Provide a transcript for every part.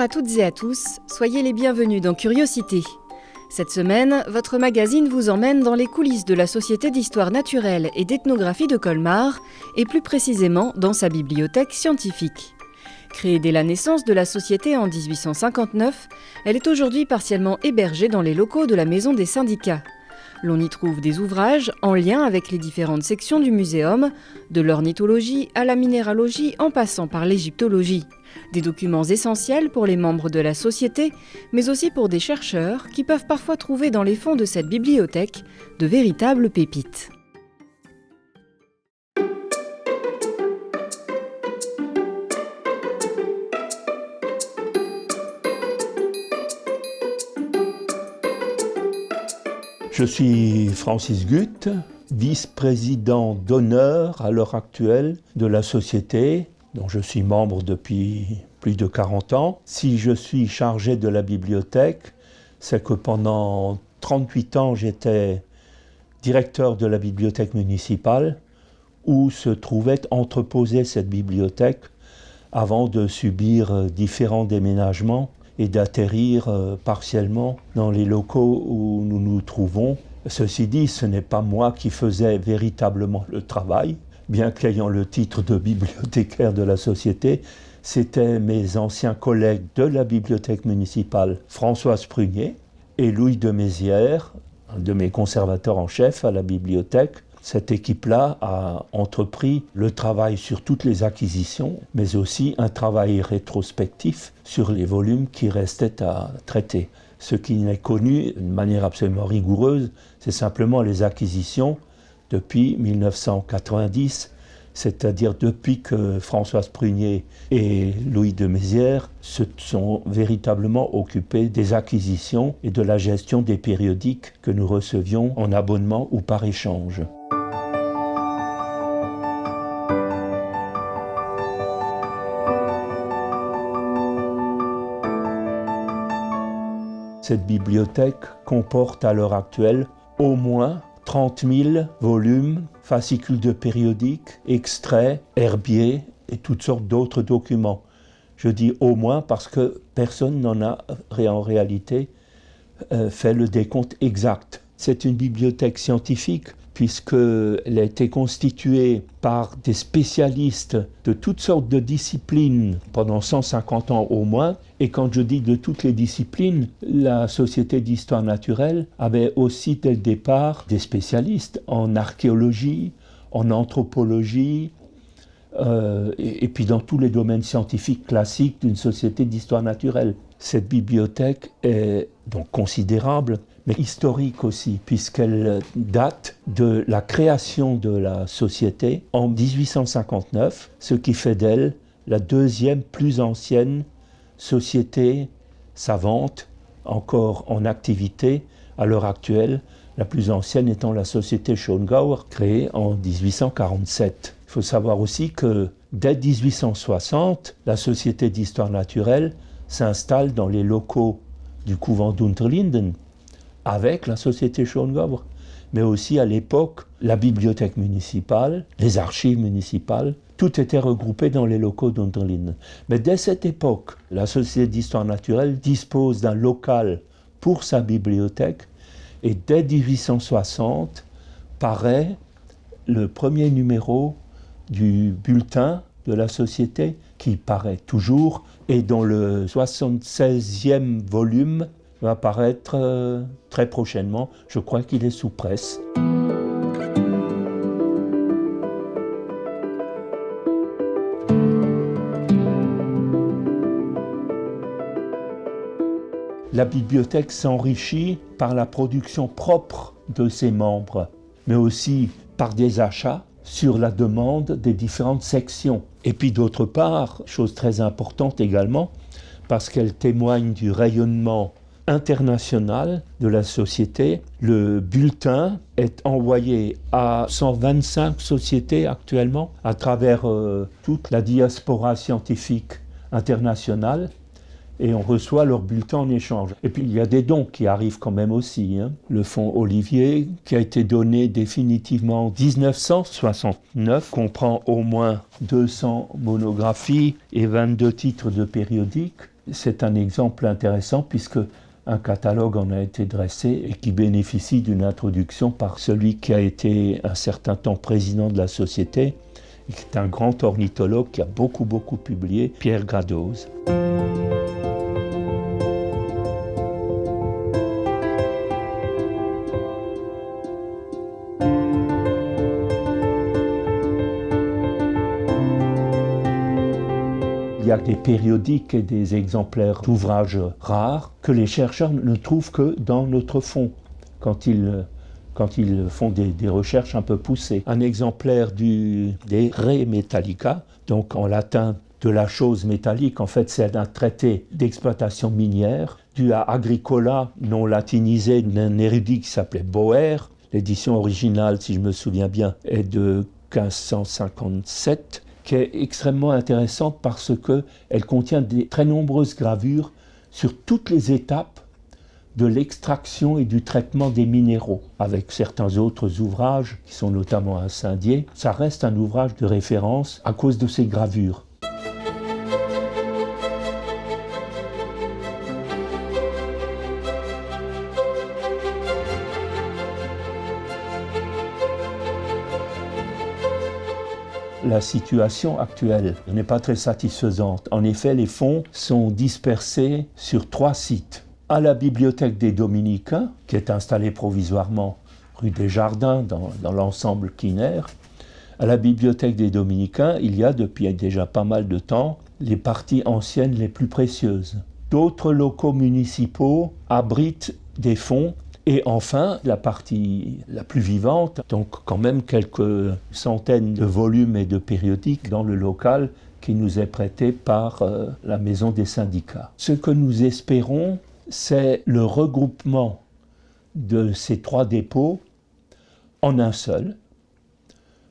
à toutes et à tous, soyez les bienvenus dans Curiosité. Cette semaine, votre magazine vous emmène dans les coulisses de la Société d'histoire naturelle et d'ethnographie de Colmar, et plus précisément dans sa bibliothèque scientifique. Créée dès la naissance de la Société en 1859, elle est aujourd'hui partiellement hébergée dans les locaux de la Maison des syndicats. L'on y trouve des ouvrages en lien avec les différentes sections du muséum, de l'ornithologie à la minéralogie en passant par l'égyptologie. Des documents essentiels pour les membres de la société, mais aussi pour des chercheurs qui peuvent parfois trouver dans les fonds de cette bibliothèque de véritables pépites. Je suis Francis Guth, vice-président d'honneur à l'heure actuelle de la société, dont je suis membre depuis plus de 40 ans. Si je suis chargé de la bibliothèque, c'est que pendant 38 ans, j'étais directeur de la bibliothèque municipale, où se trouvait entreposée cette bibliothèque avant de subir différents déménagements et d'atterrir partiellement dans les locaux où nous nous trouvons. Ceci dit, ce n'est pas moi qui faisais véritablement le travail, bien qu'ayant le titre de bibliothécaire de la société, c'était mes anciens collègues de la bibliothèque municipale, Françoise Prunier et Louis de Mézières, un de mes conservateurs en chef à la bibliothèque. Cette équipe-là a entrepris le travail sur toutes les acquisitions, mais aussi un travail rétrospectif sur les volumes qui restaient à traiter. Ce qui n'est connu de manière absolument rigoureuse, c'est simplement les acquisitions depuis 1990, c'est-à-dire depuis que Françoise Prunier et Louis de Mézières se sont véritablement occupés des acquisitions et de la gestion des périodiques que nous recevions en abonnement ou par échange. Cette bibliothèque comporte à l'heure actuelle au moins 30 000 volumes, fascicules de périodiques, extraits, herbiers et toutes sortes d'autres documents. Je dis au moins parce que personne n'en a en réalité fait le décompte exact. C'est une bibliothèque scientifique puisqu'elle a été constituée par des spécialistes de toutes sortes de disciplines pendant 150 ans au moins. Et quand je dis de toutes les disciplines, la Société d'histoire naturelle avait aussi dès le départ des spécialistes en archéologie, en anthropologie, et puis dans tous les domaines scientifiques classiques d'une société d'histoire naturelle. Cette bibliothèque est donc considérable, mais historique aussi, puisqu'elle date de la création de la société en 1859, ce qui fait d'elle la deuxième plus ancienne société savante encore en activité à l'heure actuelle, la plus ancienne étant la société Schongauer, créée en 1847. Il faut savoir aussi que dès 1860, la Société d'histoire naturelle s'installe dans les locaux du couvent d'Unterlinden avec la Société Schongauer, mais aussi à l'époque la bibliothèque municipale, les archives municipales, tout était regroupé dans les locaux d'Unterlinden. Mais dès cette époque, la Société d'histoire naturelle dispose d'un local pour sa bibliothèque et dès 1860 paraît le premier numéro du bulletin de la Société qui paraît toujours et dont le 76e volume va paraître très prochainement. Je crois qu'il est sous presse. La bibliothèque s'enrichit par la production propre de ses membres, mais aussi par des achats sur la demande des différentes sections. Et puis d'autre part, chose très importante également, parce qu'elle témoigne du rayonnement international de la société, le bulletin est envoyé à 125 sociétés actuellement à travers toute la diaspora scientifique internationale. Et on reçoit leur bulletin en échange. Et puis il y a des dons qui arrivent quand même aussi. Le fonds Olivier, qui a été donné définitivement en 1969, comprend au moins 200 monographies et 22 titres de périodiques. C'est un exemple intéressant puisque un catalogue en a été dressé et qui bénéficie d'une introduction par celui qui a été un certain temps président de la société et qui est un grand ornithologue qui a beaucoup publié, Pierre Gradoz. Il y a des périodiques et des exemplaires d'ouvrages rares que les chercheurs ne trouvent que dans notre fonds, quand ils font des recherches un peu poussées. Un exemplaire des Re Metallica, donc en latin de la chose métallique, en fait c'est un traité d'exploitation minière, dû à Agricola, non latinisé, d'un érudit qui s'appelait Boer. L'édition originale, si je me souviens bien, est de 1557, qui est extrêmement intéressante parce qu'elle contient des très nombreuses gravures sur toutes les étapes de l'extraction et du traitement des minéraux, avec certains autres ouvrages qui sont notamment à Saint-Dié. Ça reste un ouvrage de référence à cause de ces gravures. La situation actuelle n'est pas très satisfaisante. En effet, les fonds sont dispersés sur 3 sites. À la bibliothèque des Dominicains, qui est installée provisoirement rue des Jardins, dans l'ensemble Kinner. À la bibliothèque des Dominicains, il y a depuis déjà pas mal de temps les parties anciennes les plus précieuses. D'autres locaux municipaux abritent des fonds. Et enfin, la partie la plus vivante, donc quand même quelques centaines de volumes et de périodiques dans le local qui nous est prêté par la Maison des syndicats. Ce que nous espérons, c'est le regroupement de ces 3 dépôts en un seul,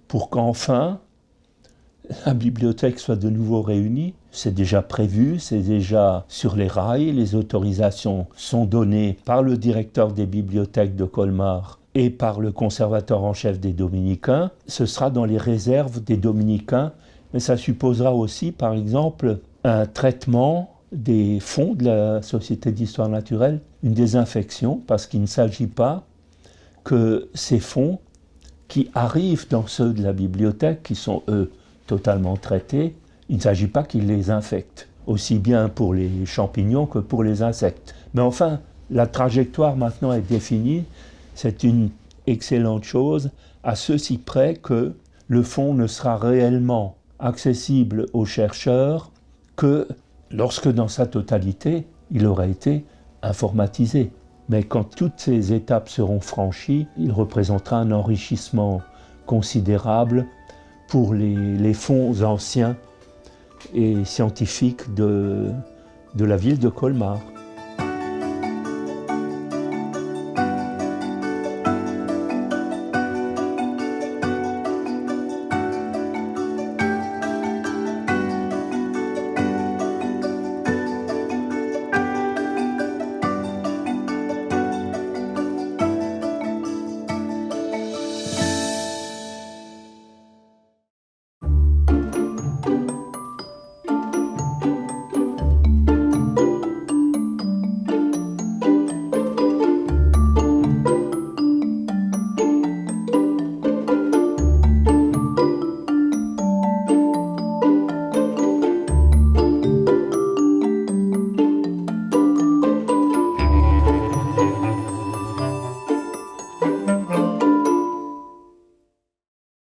pour qu'enfin la bibliothèque soit de nouveau réunie. C'est déjà prévu, c'est déjà sur les rails, les autorisations sont données par le directeur des bibliothèques de Colmar et par le conservateur en chef des Dominicains. Ce sera dans les réserves des Dominicains, mais ça supposera aussi, par exemple, un traitement des fonds de la Société d'histoire naturelle, une désinfection, parce qu'il ne s'agit pas que ces fonds qui arrivent dans ceux de la bibliothèque, qui sont eux totalement traités, il ne s'agit pas qu'ils les infectent, aussi bien pour les champignons que pour les insectes. Mais enfin, la trajectoire maintenant est définie, c'est une excellente chose, à ceci près que le fonds ne sera réellement accessible aux chercheurs que lorsque dans sa totalité, il aura été informatisé. Mais quand toutes ces étapes seront franchies, il représentera un enrichissement considérable pour les fonds anciens et scientifiques de la ville de Colmar.